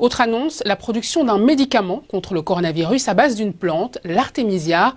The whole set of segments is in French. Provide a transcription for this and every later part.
Autre annonce, la production d'un médicament contre le coronavirus à base d'une plante, l'artémisia,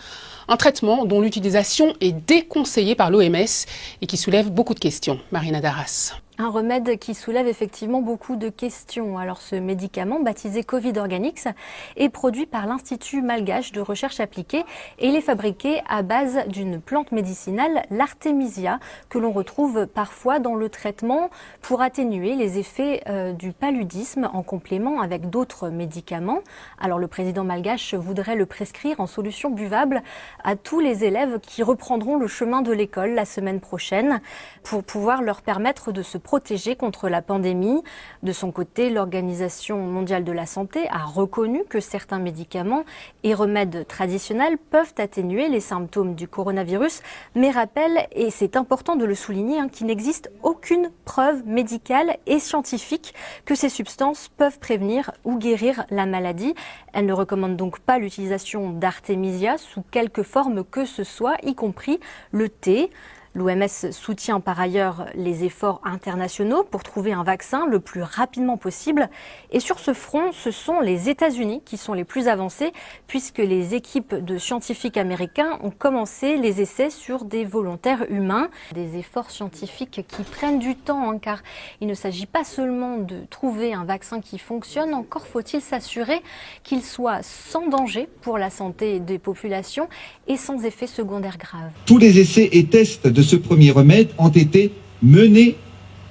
un traitement dont l'utilisation est déconseillée par l'OMS et qui soulève beaucoup de questions. Marina Darras. Un remède qui soulève effectivement beaucoup de questions. Alors ce médicament, baptisé Covid Organics, est produit par l'Institut malgache de recherche appliquée et il est fabriqué à base d'une plante médicinale, l'artémisia, que l'on retrouve parfois dans le traitement pour atténuer les effets du paludisme en complément avec d'autres médicaments. Alors le président malgache voudrait le prescrire en solution buvable à tous les élèves qui reprendront le chemin de l'école la semaine prochaine pour pouvoir leur permettre de se protéger contre la pandémie. De son côté, l'Organisation mondiale de la santé a reconnu que certains médicaments et remèdes traditionnels peuvent atténuer les symptômes du coronavirus, mais rappelle, et c'est important de le souligner, qu'il n'existe aucune preuve médicale et scientifique que ces substances peuvent prévenir ou guérir la maladie. Elle ne recommande donc pas l'utilisation d'artémisia sous quelque forme que ce soit, y compris le thé. L'OMS soutient par ailleurs les efforts internationaux pour trouver un vaccin le plus rapidement possible. Et sur ce front, ce sont les États-Unis qui sont les plus avancés puisque les équipes de scientifiques américains ont commencé les essais sur des volontaires humains. Des efforts scientifiques qui prennent du temps car il ne s'agit pas seulement de trouver un vaccin qui fonctionne, encore faut-il s'assurer qu'il soit sans danger pour la santé des populations et sans effets secondaires graves. Tous les essais et tests de ce premier remède ont été menés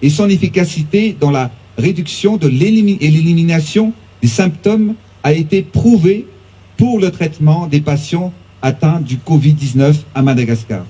et son efficacité dans la réduction et l'élimination des symptômes a été prouvée pour le traitement des patients atteints du Covid-19 à Madagascar.